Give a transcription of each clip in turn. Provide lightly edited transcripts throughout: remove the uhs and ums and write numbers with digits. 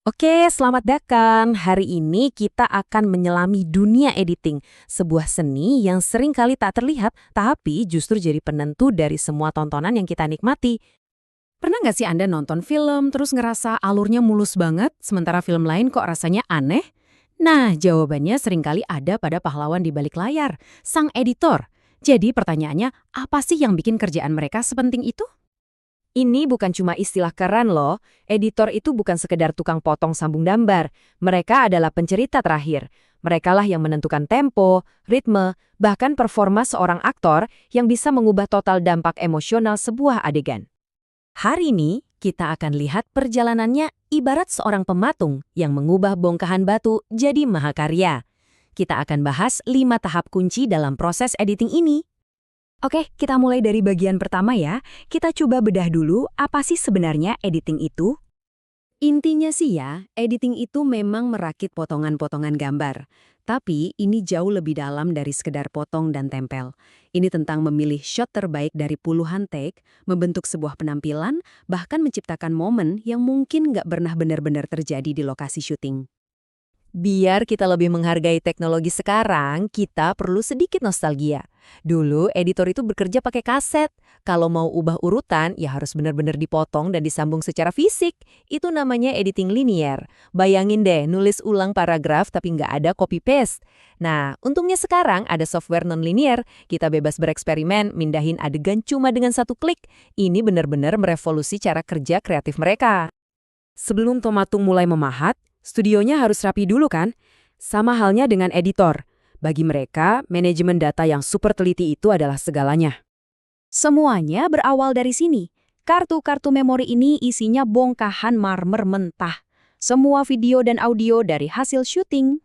Oke, selamat datang. Hari ini kita akan menyelami dunia editing, sebuah seni yang sering kali tak terlihat, tapi justru jadi penentu dari semua tontonan yang kita nikmati. Pernah nggak sih Anda nonton film terus ngerasa alurnya mulus banget, sementara film lain kok rasanya aneh? Nah, jawabannya seringkali ada pada pahlawan di balik layar, sang editor. Jadi pertanyaannya, apa sih yang bikin kerjaan mereka sepenting itu? Ini bukan cuma istilah keren loh, editor itu bukan sekedar tukang potong sambung gambar. Mereka adalah pencerita terakhir. Merekalah yang menentukan tempo, ritme, bahkan performa seorang aktor yang bisa mengubah total dampak emosional sebuah adegan. Hari ini, kita akan lihat perjalanannya ibarat seorang pematung yang mengubah bongkahan batu jadi mahakarya. Kita akan bahas 5 tahap kunci dalam proses editing ini. Oke, kita mulai dari bagian pertama ya. Kita coba bedah dulu apa sih sebenarnya editing itu? Intinya sih ya, editing itu memang merakit potongan-potongan gambar. Tapi ini jauh lebih dalam dari sekedar potong dan tempel. Ini tentang memilih shot terbaik dari puluhan take, membentuk sebuah penampilan, bahkan menciptakan momen yang mungkin nggak pernah benar-benar terjadi di lokasi syuting. Biar kita lebih menghargai teknologi sekarang, kita perlu sedikit nostalgia. Dulu, editor itu bekerja pakai kaset. Kalau mau ubah urutan, ya harus benar-benar dipotong dan disambung secara fisik. Itu namanya editing linear. Bayangin deh, nulis ulang paragraf tapi nggak ada copy-paste. Nah, untungnya sekarang ada software non-linear. Kita bebas bereksperimen, mindahin adegan cuma dengan satu klik. Ini benar-benar merevolusi cara kerja kreatif mereka. Sebelum Tomatung mulai memahat, studionya harus rapi dulu kan? Sama halnya dengan editor. Bagi mereka, manajemen data yang super teliti itu adalah segalanya. Semuanya berawal dari sini. Kartu-kartu memori ini isinya bongkahan marmer mentah. Semua video dan audio dari hasil syuting.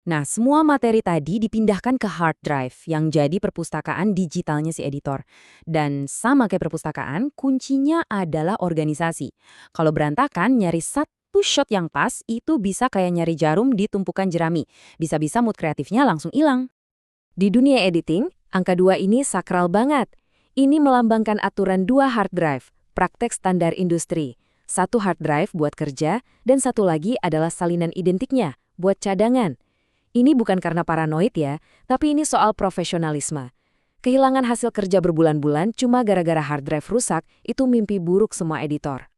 Nah, semua materi tadi dipindahkan ke hard drive yang jadi perpustakaan digitalnya si editor. Dan sama kayak perpustakaan, kuncinya adalah organisasi. Kalau berantakan, nyari satu shot yang pas, itu bisa kayak nyari jarum di tumpukan jerami. Bisa-bisa mood kreatifnya langsung hilang. Di dunia editing, angka 2 ini sakral banget. Ini melambangkan aturan 2 hard drive, praktek standar industri. Satu hard drive buat kerja, dan satu lagi adalah salinan identiknya, buat cadangan. Ini bukan karena paranoid ya, tapi ini soal profesionalisme. Kehilangan hasil kerja berbulan-bulan cuma gara-gara hard drive rusak, itu mimpi buruk semua editor.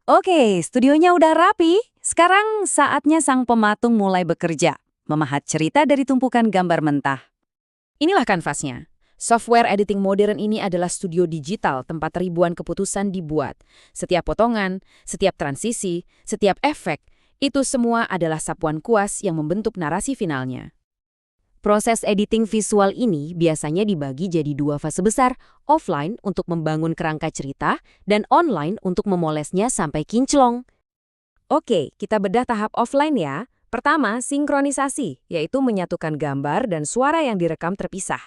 Oke, studionya udah rapi. Sekarang saatnya sang pematung mulai bekerja, memahat cerita dari tumpukan gambar mentah. Inilah kanvasnya. Software editing modern ini adalah studio digital tempat ribuan keputusan dibuat. Setiap potongan, setiap transisi, setiap efek, itu semua adalah sapuan kuas yang membentuk narasi finalnya. Proses editing visual ini biasanya dibagi jadi 2 fase besar, offline untuk membangun kerangka cerita, dan online untuk memolesnya sampai kinclong. Oke, kita bedah tahap offline ya. Pertama, sinkronisasi, yaitu menyatukan gambar dan suara yang direkam terpisah.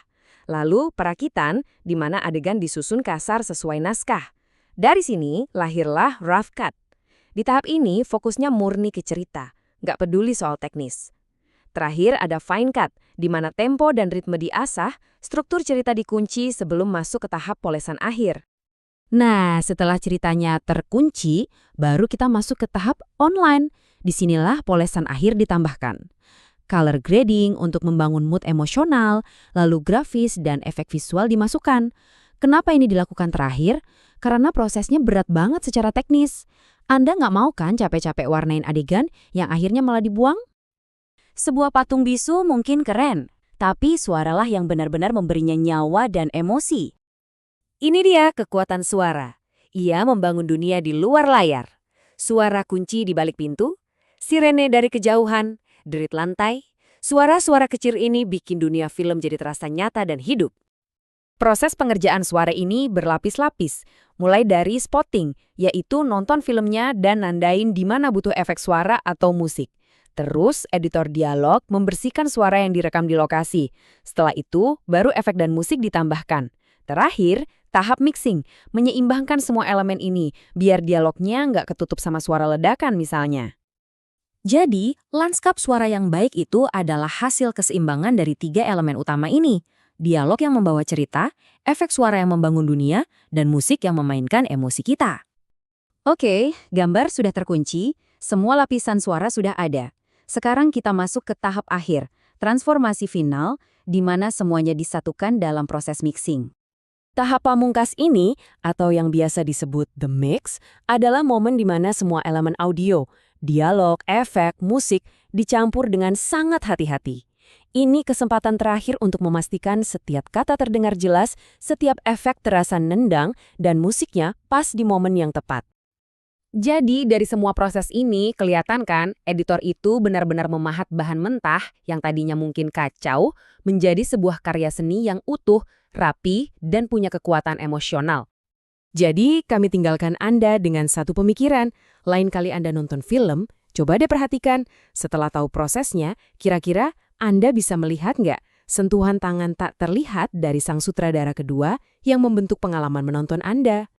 Lalu, perakitan, di mana adegan disusun kasar sesuai naskah. Dari sini, lahirlah rough cut. Di tahap ini, fokusnya murni ke cerita, nggak peduli soal teknis. Terakhir ada fine cut, di mana tempo dan ritme diasah, struktur cerita dikunci sebelum masuk ke tahap polesan akhir. Nah, setelah ceritanya terkunci, baru kita masuk ke tahap online. Disinilah polesan akhir ditambahkan. Color grading untuk membangun mood emosional, lalu grafis dan efek visual dimasukkan. Kenapa ini dilakukan terakhir? Karena prosesnya berat banget secara teknis. Anda nggak mau kan capek-capek warnain adegan yang akhirnya malah dibuang? Sebuah patung bisu mungkin keren, tapi suaralah yang benar-benar memberinya nyawa dan emosi. Ini dia kekuatan suara. Ia membangun dunia di luar layar. Suara kunci di balik pintu, sirene dari kejauhan, derit lantai. Suara-suara kecil ini bikin dunia film jadi terasa nyata dan hidup. Proses pengerjaan suara ini berlapis-lapis, mulai dari spotting, yaitu nonton filmnya dan nandain di mana butuh efek suara atau musik. Terus, editor dialog membersihkan suara yang direkam di lokasi. Setelah itu, baru efek dan musik ditambahkan. Terakhir, tahap mixing, menyeimbangkan semua elemen ini, biar dialognya nggak ketutup sama suara ledakan misalnya. Jadi, lanskap suara yang baik itu adalah hasil keseimbangan dari 3 elemen utama ini. Dialog yang membawa cerita, efek suara yang membangun dunia, dan musik yang memainkan emosi kita. Oke, gambar sudah terkunci. Semua lapisan suara sudah ada. Sekarang kita masuk ke tahap akhir, transformasi final, di mana semuanya disatukan dalam proses mixing. Tahap pamungkas ini, atau yang biasa disebut the mix, adalah momen di mana semua elemen audio, dialog, efek, musik, dicampur dengan sangat hati-hati. Ini kesempatan terakhir untuk memastikan setiap kata terdengar jelas, setiap efek terasa nendang, dan musiknya pas di momen yang tepat. Jadi dari semua proses ini kelihatan kan editor itu benar-benar memahat bahan mentah yang tadinya mungkin kacau menjadi sebuah karya seni yang utuh, rapi, dan punya kekuatan emosional. Jadi kami tinggalkan Anda dengan satu pemikiran. Lain kali Anda nonton film, coba deh perhatikan. Setelah tahu prosesnya, kira-kira Anda bisa melihat nggak sentuhan tangan tak terlihat dari sang sutradara kedua yang membentuk pengalaman menonton Anda?